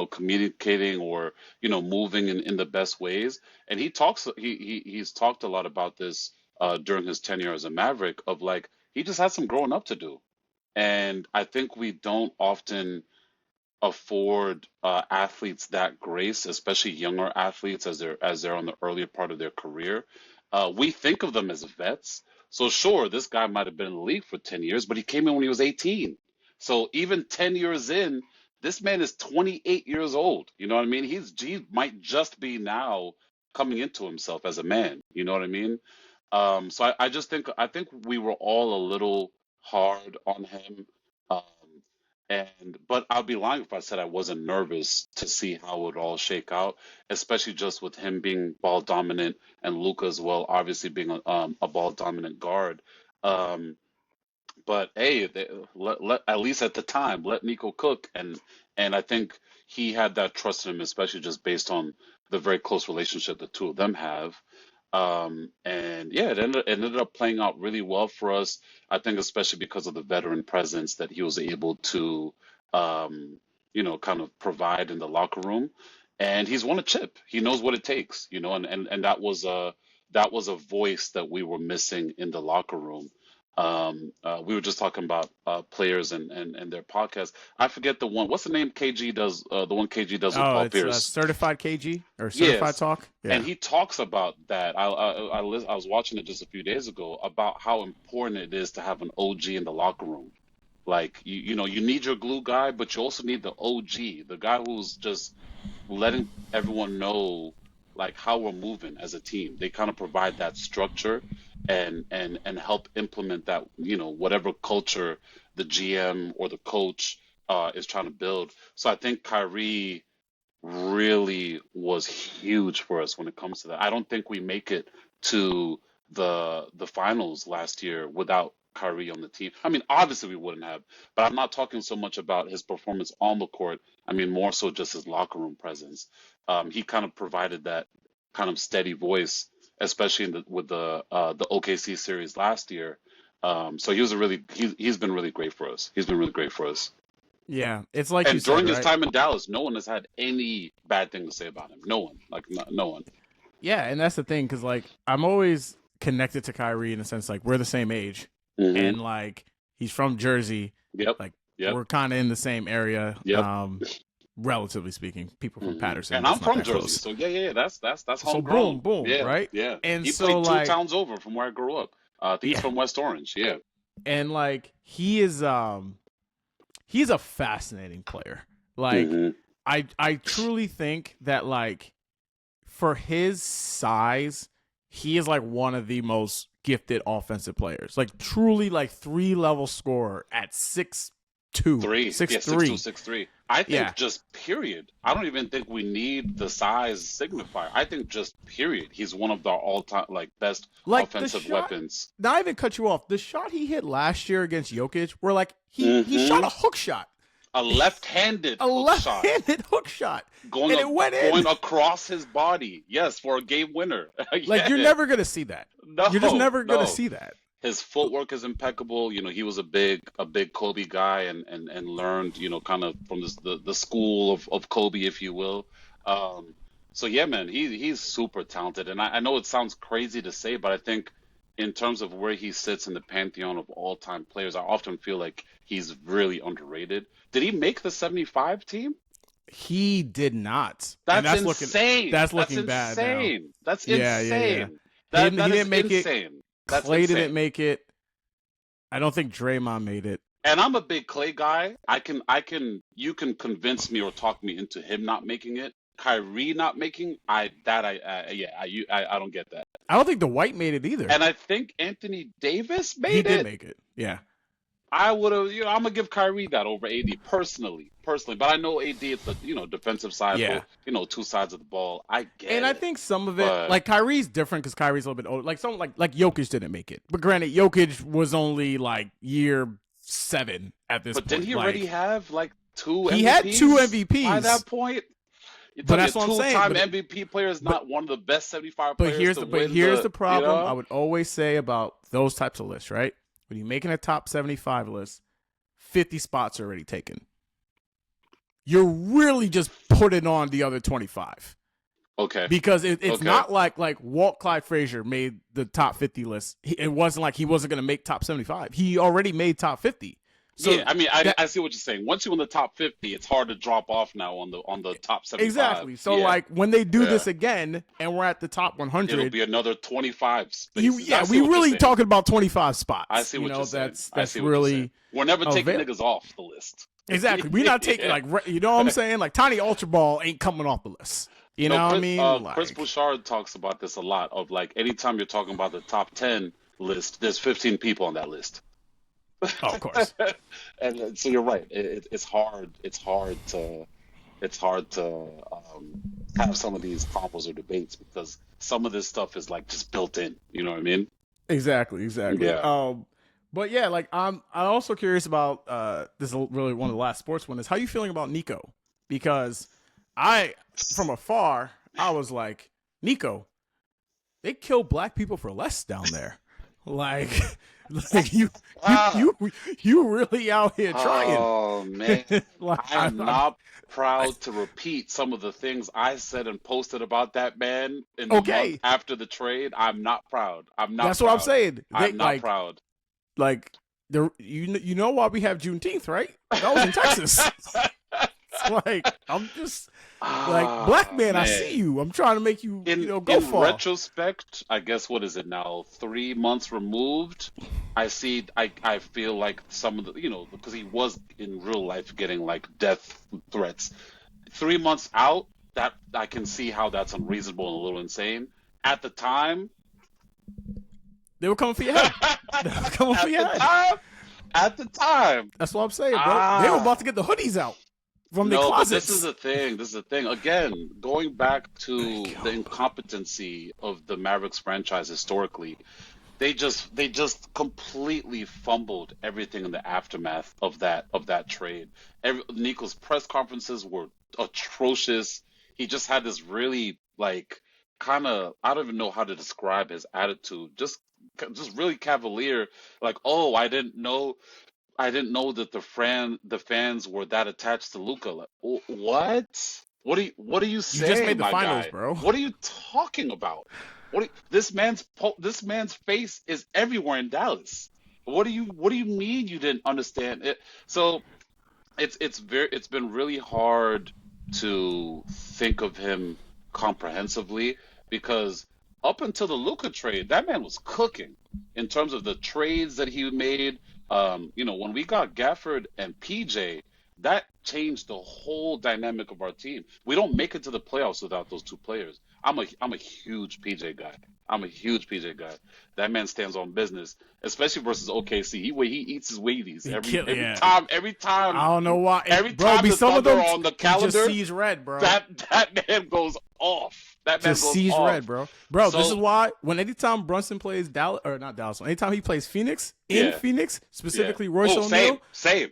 communicating or moving in the best ways. And he's talked a lot about this during his tenure as a Maverick of like he just had some growing up to do. And I think we don't often afford athletes that grace, especially younger athletes as they're on the earlier part of their career. We think of them as vets. So sure, this guy might have been in the league for 10 years, but he came in when he was 18. So even 10 years in, this man is 28 years old. You know what I mean? He might just be now coming into himself as a man. You know what I mean? So I think we were all a little hard on him. Um, but I'd be lying if I said I wasn't nervous to see how it would all shake out, especially just with him being ball dominant and Luka as well, obviously being a ball dominant guard. Um, but hey, at least at the time, let Nico cook, and I think he had that trust in him, especially just based on the very close relationship the two of them have. And yeah, it ended up playing out really well for us. I think especially because of the veteran presence that he was able to, um, kind of provide in the locker room. And he's won a chip. He knows what it takes, and that was a voice that we were missing in the locker room. We were just talking about players and their podcast. I forget the one. What's the name KG does? The one KG does with Oh, Paul it's Pierce. Certified KG or Certified Yes, Talk. and Yeah. he talks about that. I was watching it just a few days ago about how important it is to have an OG in the locker room. Like you need your glue guy, but you also need the OG, the guy who's just letting everyone know like how we're moving as a team. They kind of provide that structure and help implement that, whatever culture the GM or the coach is trying to build. So I think Kyrie really was huge for us when it comes to that. I don't think we make it to the finals last year without Kyrie on the team. I mean, obviously we wouldn't have, but I'm not talking so much about his performance on the court. I mean, more so just his locker room presence. He kind of provided that kind of steady voice, especially with the OKC series last year. So he's been really great for us. He's been really great for us. Yeah. It's like you And said, during his right? time in Dallas, no one has had any bad thing to say about him. No one, like no one. Yeah, and that's the thing, because like I'm always connected to Kyrie in the sense like we're the same age, Hmm. and like he's from Jersey, Yep, like yep, we're kind of in the same area, yep. relatively speaking. People from Patterson, And I'm that's not from that Jersey, close. so yeah. That's So boom, homegrown. boom, Yeah, right? yeah. And He so played two like, towns over from where I grew up. I think he's yeah, from West Orange. Yeah. and like he's a fascinating player. Like Hmm. I truly think that like for his size, he is like one of the most gifted offensive players. Like truly like 3-level scorer at 6'2", Three, six yeah, 6'2", three. 6'3". I Yeah. think just period. I don't even think we need the size signifier. I think just period. He's one of the all-time like best Like the offensive shot, weapons. not even cut you off. The shot he hit last year against Jokic, where like he shot Hmm. a hook shot. A left-handed A hook shot. left-handed hook shot. going And it went going in. across his body. Yes, for a game winner. Like you're Yeah. never gonna see that. You're just No, never gonna no. see that. His footwork is impeccable. He was a big Kobe guy and learned, kind of from the school of Kobe, if you will. Um, so yeah, man, he's super talented. And I know it sounds crazy to say, but I think in terms of where he sits in the pantheon of all-time players, I often feel like he's really underrated. Did he make the 75 team? He did not. And That's insane. that's That's looking bad now. insane. That's Yeah. insane. He That didn't that he is didn't make it. insane. That's Clay didn't insane. make it. I don't think Draymond made it. And I'm a big Clay guy. You can convince me or talk me into him not making it. Kyrie not making, I don't get that. I don't think the White made it either. And I think Anthony Davis He made did it. make it. Yeah. I would have, I'm gonna give Kyrie that over AD personally. But I know AD at the, defensive side, Yeah. two sides of the ball. I get And I it. think some of it, But like Kyrie's different because Kyrie's a little bit older. Like some, like Jokic didn't make it, but granted, Jokic was only like year 7 at this point. didn't he already have like two He MVPs had 2 MVPs by that point? You But tell me a that's what I'm saying. two-time But, MVP player is but not one of the best 75 but players to win here's the the, problem. I would always say about those types of lists, right? When you're making a top 75 list, 50 spots are already taken. You're really just putting on the other 25. Okay. Because it's Okay. not like Walt Clyde Frazier made the top 50 list. It wasn't like he wasn't going to make top 75. He already made top 50. So yeah, I mean, I see what you're saying. Once you're in the top 50, it's hard to drop off now on the top 75. exactly. So Yeah. like when they do this again and we're at the top 100, It'll be another 25 spaces. we I see what really you're saying. talking about 25 spots. I see what you're saying. That's I see what you're really saying. We're never taking avail- niggas off the list. exactly. We're not taking Yeah. you know what I'm saying? Like Tiny Ultra Ball ain't coming off the list. You know what I mean? Chris Bouchard talks about this a lot. Of like, anytime you're talking about the top 10 list, there's 15 people on that list. Oh, of course. And so you're right. It's hard. It's hard to have some of these combos or debates because some of this stuff is like just built in. You know what I mean? Exactly. Yeah. But yeah, like I'm also curious about this is really one of the last sports one is how you feeling about Nico? Because from afar, I was like, Nico, they kill black people for less down there. Like you really out here trying. Oh man, Like, I am not proud to repeat some of the things I said and posted about that man in the month okay, after the trade. I'm not proud. I'm not that's what I'm proud. saying. They I'm not proud. like you know why we have Juneteenth, right? That was in Texas. It's like I'm just like black man, I see you. I'm trying to make you go in far. retrospect, I guess what is it now? 3 months removed. I feel like some of the because he was in real life getting like death threats. 3 months out, that I can see how that's unreasonable and a little insane. At the time, They were coming for your head. They were coming for your head. At the time. That's what I'm saying, bro. They were about to get the hoodies out from their closets. But this is the thing. This is the thing. Again, going back to the incompetency of the Mavericks franchise historically, they just completely fumbled everything in the aftermath of that trade. Nico's press conferences were atrocious. He just had this really like kind of, I don't even know how to describe his attitude. Just really cavalier. Like, oh, I didn't know that the fans were that attached to Luka. Like, what? What are you saying, You just made the my finals, guy? bro. What are you talking about? This man's face is everywhere in Dallas. What do you mean you didn't understand it? So it's been really hard to think of him comprehensively because up until the Luka trade, that man was cooking in terms of the trades that he made. When we got Gafford and PJ, that changed the whole dynamic of our team. We don't make it to the playoffs without those two players. I'm a huge PJ guy. I'm a huge PJ guy. That man stands on business, especially versus OKC. He eats his Wheaties every time. I don't know why. Every time the Thunder are on the calendar, just sees red, bro. That man goes off. That man just goes sees off. red, bro. Bro, So- this is why anytime Brunson plays Dallas or not Dallas, anytime he plays Phoenix Phoenix, specifically Royce O'Neal, Same.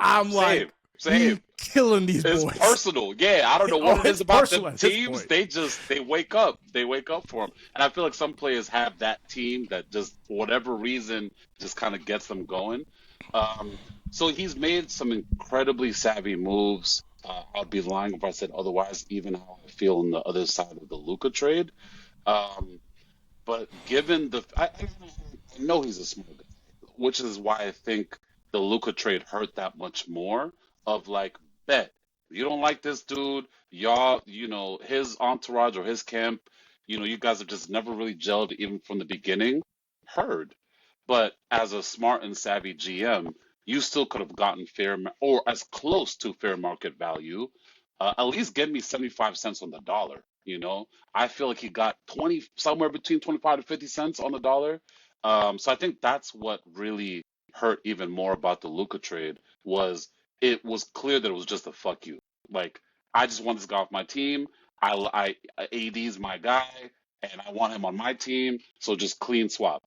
I'm like, he killing these It's boys. personal. Yeah, I don't know what it is about the at this teams. point. They wake up. They wake up for him. And I feel like some players have that team that just, for whatever reason, just kind of gets them going. So he's made some incredibly savvy moves. I'd be lying if I said otherwise, even how I feel on the other side of the Luka trade. But given I know he's a smart guy, which is why I think the Luka trade hurt that much more. Of like, bet you don't like this dude, y'all, his entourage or his camp, you guys have just never really gelled even from the beginning. Heard, but as a smart and savvy GM, you still could have gotten or as close to fair market value. At least get me 75 cents on the dollar. I feel like he got somewhere between 25 to 50 cents on the dollar. So I think that's what really hurt even more about the Luka trade was it was clear that it was just a fuck you. Like, I just want this guy off my team. AD's my guy, and I want him on my team. So just clean swap.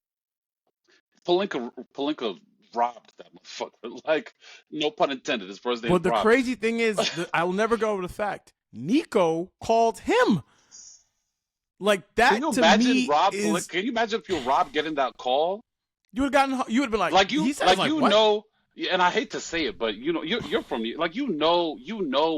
Pelinka robbed that motherfucker. Like, no pun intended. His first name. But the crazy thing is, I'll never go over the fact. Nico called him. Like that. Can you to imagine me Rob? is, Can you imagine if you're Rob getting that call? You would have been like you, he sounds like what? know. And I hate to say it, but you're from like you know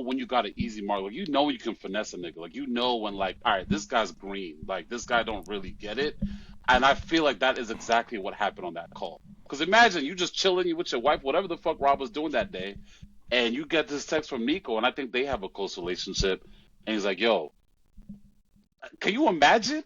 when you got an easy mark, like you know when you can finesse a nigga, like when like, all right, this guy's green, like this guy don't really get it, and I feel like that is exactly what happened on that call. Because imagine you just chilling with your wife, whatever the fuck Rob was doing that day, and you get this text from Nico, and I think they have a close relationship, and he's like, yo, can you imagine?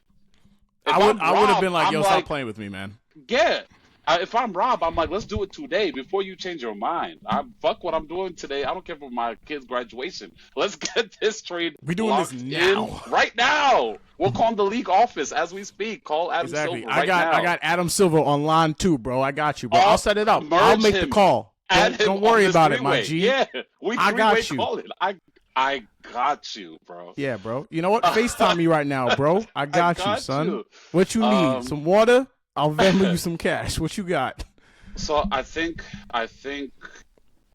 I would have been like, yo, stop playing with me, man. Yeah. If I'm Rob, I'm like, let's do it today before you change your mind. Fuck what I'm doing today. I don't care for my kid's graduation. Let's get this trade. We're doing this now. Right now. We'll call the league office as we speak. Call Adam Silver right now. I got Adam Silver on line too, bro. I got you, bro. I'll set it up. I'll make the call. Don't worry about it, my G. Yeah. I got you. Call it. I got you, bro. Yeah, bro. You know what? FaceTime me right now, bro. I got you, son. What you need? Some water? I'll Venmo you some cash. What you got? So I think, and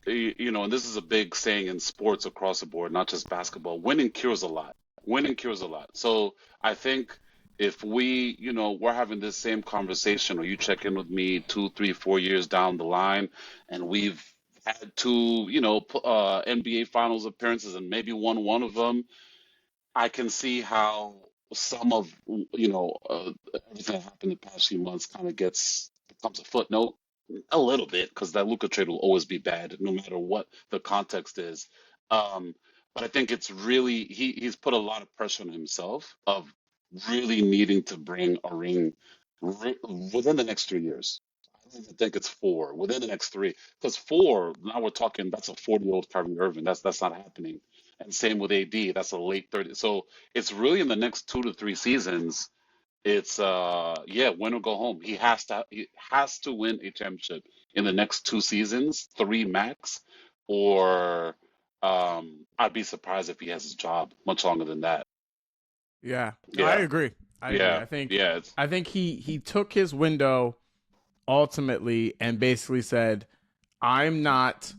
this is a big saying in sports across the board, not just basketball. Winning cures a lot. So I think if we, we're having this same conversation, or you check in with me 2, 3, 4 years down the line, and we've had two, NBA Finals appearances and maybe won one of them, I can see how some of, everything that happened the past few months kind of becomes a footnote a little bit, because that Luka trade will always be bad, no matter what the context is. Um, but I think it's really he's put a lot of pressure on himself of really needing to bring a ring within the next 3 years. I don't even think it's four within the next three, because four now we're talking that's a 40-year-old Kyrie Irving. That's not happening. And same with AD. That's a late 30. So it's really in the next 2 to 3 seasons, it's yeah, win or go home. He has to win a championship in the next 2 seasons, three max, or I'd be surprised if he has his job much longer than that. Yeah, I Yeah, agree. I agree. yeah, I think yeah. It's I think he took his window ultimately and basically said, "I'm not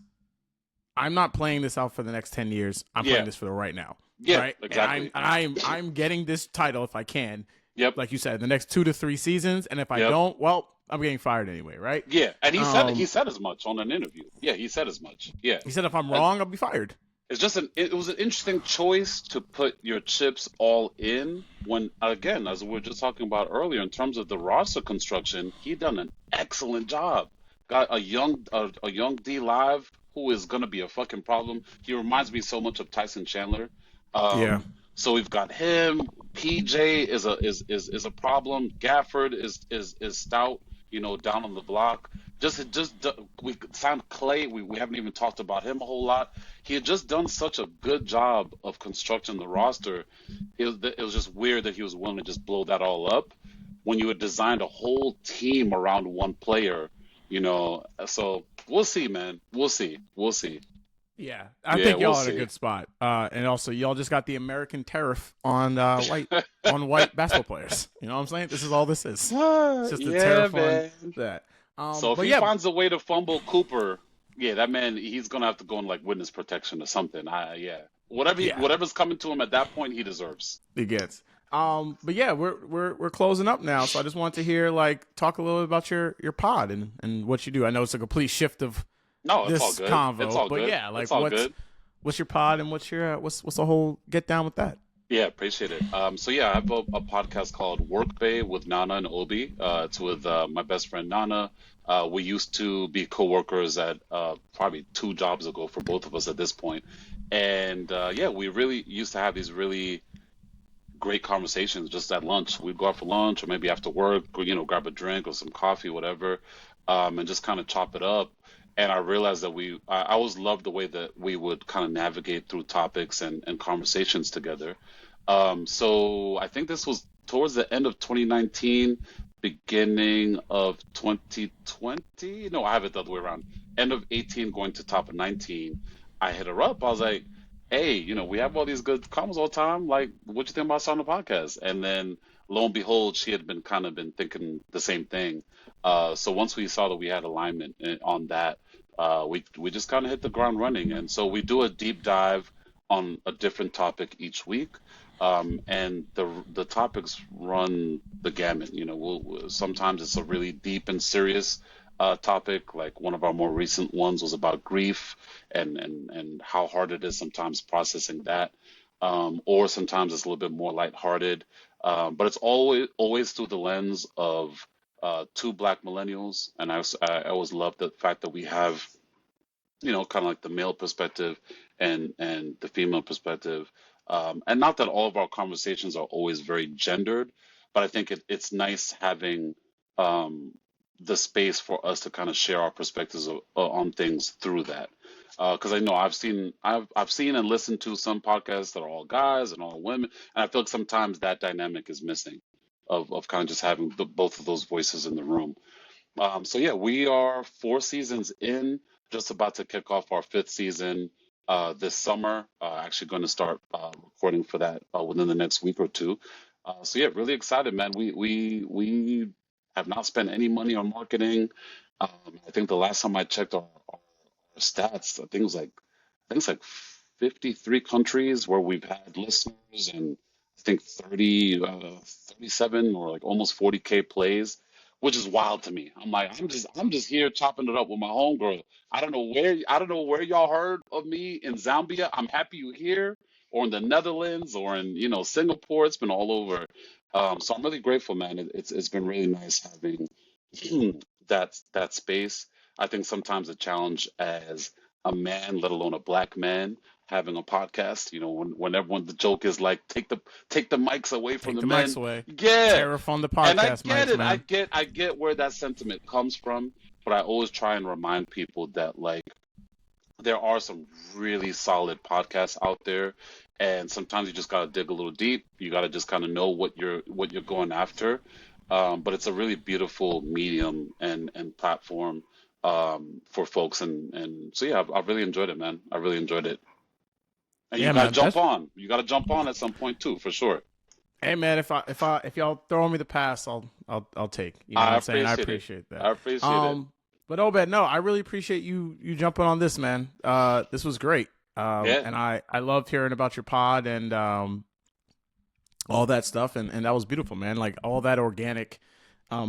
I'm not playing this out for the next 10 years. I'm playing yeah, this for the right now." yeah, Right? And I'm exactly. I'm I'm getting this title if I can, Yep, like you said, the next 2 to 3 seasons, and if I yep. don't, well, I'm getting fired anyway, right? Yeah, and he Um said as much on an interview. Yeah, he said as much. Yeah. he said if I'm wrong, I'll be fired. It was an interesting choice to put your chips all in when, again, as we were just talking about earlier, in terms of the roster construction, he done an excellent job. Got a young D Live who is gonna be a fucking problem. He reminds me so much of Tyson Chandler. Yeah. So we've got him. PJ is a problem. Gafford is stout, down on the block. We signed Clay. We haven't even talked about him a whole lot. He had just done such a good job of constructing the roster. It was just weird that he was willing to just blow that all up when you had designed a whole team around one player. So we'll see, man. We'll see. We'll see. Yeah. I Yeah, think we'll y'all at a see. good spot. And also y'all just got the American tariff on white basketball players. You know what I'm saying? This is all this is. It's just a Yeah, tariff on man. that. So if But he yeah, finds a way to fumble Cooper, yeah, that man, he's gonna have to go in like witness protection or something. Yeah, yeah, whatever's coming to him at that point, he deserves. it gets. But yeah, we're closing up now, so I just want to hear like talk a little bit about your pod and what you do. I know it's a complete shift of No, it's all this good. It's convo, all but good. yeah, It's like all what's good. what's your pod and what's the whole get down with that? Yeah, appreciate it. So yeah, I have a podcast called Work Bay with Nana and Obi. It's with my best friend Nana. We used to be coworkers at probably 2 jobs ago for both of us at this point. And yeah, we really used to have these really great conversations just at lunch. We'd go out for lunch or maybe after work, or, grab a drink or some coffee, whatever, and just kind of chop it up. And I realized that I always loved the way that we would kind of navigate through topics and conversations together. So I think this was towards the end of 2019, beginning of 2020. No, I have it the other way around. End of 18, going to top of 19. I hit her up. I was like, hey, we have all these good comments all the time. Like, what you think about starting a podcast? And then lo and behold, she had been thinking the same thing. So once we saw that we had alignment on that, we just kind of hit the ground running. And so we do a deep dive on a different topic each week. And the topics run the gamut. Sometimes it's a really deep and serious topic. Like one of our more recent ones was about grief and how hard it is sometimes processing that. Or sometimes it's a little bit more lighthearted. But it's always through the lens of two black millennials. And I always love the fact that we have, kind of like the male perspective and the female perspective. And not that all of our conversations are always very gendered, but I think it's nice having um, the space for us to kind of share our perspectives on things through that. Because I know I've seen and listened to some podcasts that are all guys and all women, and I feel like sometimes that dynamic is missing of kind of just having both of those voices in the room. So yeah, we are 4 seasons in, just about to kick off our fifth season this summer. Actually, going to start recording for that within the next week or two. So yeah, really excited, man. We have not spent any money on marketing. I think the last time I checked our stats, I think it's like 53 countries where we've had listeners, and think 37 or like almost 40K plays, which is wild to me. I'm just here chopping it up with my homegirl. I don't know where y'all heard of me in Zambia. I'm happy you're here, or in the Netherlands, or in Singapore. It's been all over. So I'm really grateful, man. It's been really nice having that space. I think sometimes the challenge as a man, let alone a black man, having a podcast, when everyone the joke is like take the mics away from Take the the mics men. away. Yeah. Tariff on the And I podcast get mics, it. I man. get where that sentiment comes from, but I always try and remind people that like there are some really solid podcasts out there, and sometimes you just gotta dig a little deep. You gotta just kind of know what you're going after. But it's a really beautiful medium and platform for folks, and so yeah, I've really enjoyed it, man. I really enjoyed it. And you Yeah, gotta man. jump on. You gotta jump on at some point too, for sure. Hey, man. If y'all throw me the pass, I'll take. You know what I I'm saying? I appreciate it. appreciate that. I appreciate it. But Obed, no, I really appreciate you jumping on this, man. This was great. Yeah. And I loved hearing about your pod and all that stuff, and that was beautiful, man. Like all that organic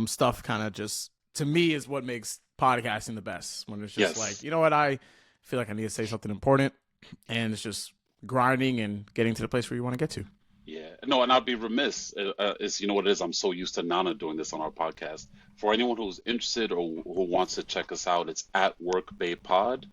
stuff, kind of just to me is what makes podcasting the best. When it's just Yes. like, you know what, I feel like I need to say something important, and it's just grinding and getting to the place where you want to get to. Yeah, no, and I'd be remiss. Is you know what it is? I'm so used to Nana doing this on our podcast. For anyone who's interested or who wants to check us out, it's at Workbay Pod.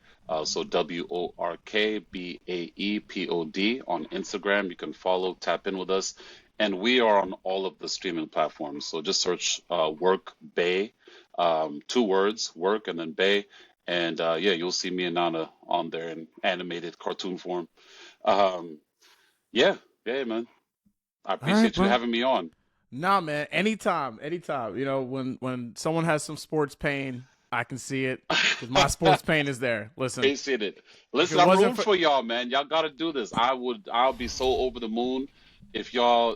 So WORKBAEPOD on Instagram. You can follow, tap in with us, and we are on all of the streaming platforms. So just search Work Bay, 2 words, Work and then Bay, and yeah, you'll see me and Nana on there in animated cartoon form. Um, yeah, yeah, man. I All right, appreciate you bro. having me on. Nah, man. Anytime, anytime. You know, when someone has some sports pain, I can see it because my sports pain is there. Listen, Appreciate it. if it Listen, I'm wasn't rooting for for y'all, man. Y'all got to do this. I'll be so over the moon if y'all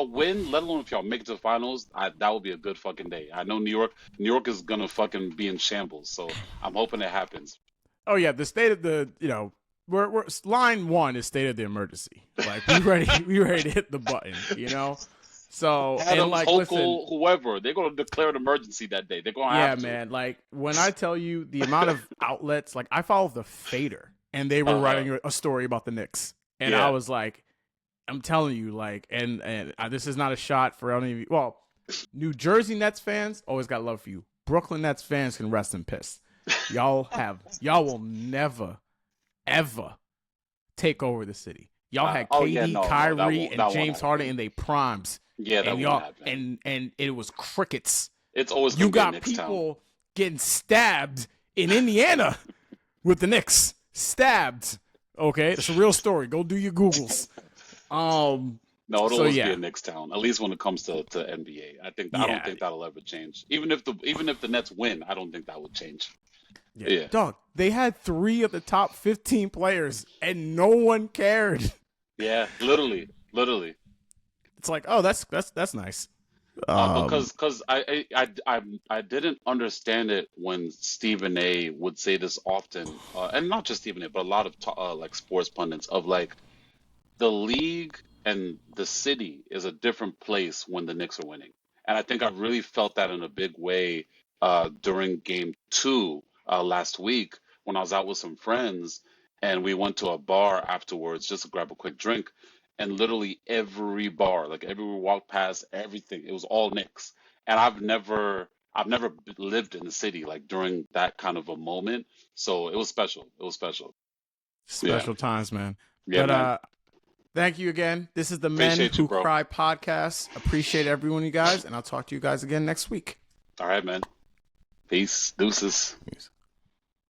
win, let alone if y'all make it to the finals. That would be a good fucking day. I know New York is gonna fucking be in shambles, so I'm hoping it happens. oh yeah, the state of the we're line one is state of the emergency. Like we ready to hit the button. So and Adams, like Hochul, listen, whoever, they're gonna declare an emergency that day. They're gonna yeah, have to. man. Like when I tell you the amount of outlets, like I follow the Fader, and they were Uh-huh. writing a story about the Knicks, and I Yeah. was like, I'm telling you, like, and this is not a shot for any of you. Well, New Jersey Nets fans always got love for you. Brooklyn Nets fans can rest in piss. Y'all will never, ever take over the city. Y'all had Oh KD, yeah, no, that Kyrie, won't and that won't James Harden happen. in their primes, Yeah, that and won't y'all happen. and it was crickets. It's always You gonna be a got Knicks town. people getting stabbed in Indiana with the Knicks. Stabbed. Okay, it's a real story. Go do your Googles. No, it'll So always be yeah, a Knicks town, at least when it comes to NBA. I don't yeah, think that'll ever change. Even if the Nets win, I don't think that would change. yeah. Yeah, Dog, they had 3 of the top 15 players, and no one cared. yeah, literally. It's like, oh, that's nice. Because I didn't understand it when Stephen A. would say this often, and not just Stephen A. but a lot of like sports pundits of like the league and the city is a different place when the Knicks are winning. And I think I really felt that in a big way during game 2 last week when I was out with some friends and we went to a bar afterwards just to grab a quick drink. And literally every bar, like everywhere we walked past, everything, it was all Knicks. And I've never lived in the city like during that kind of a moment. So it was special. It was special. Yeah. Special times, man. Yeah, But man. thank you again. This is the Men Appreciate you, Who bro. Cry podcast. Appreciate everyone, you guys, and I'll talk to you guys again next week. All right, man. Peace. Deuces. Peace.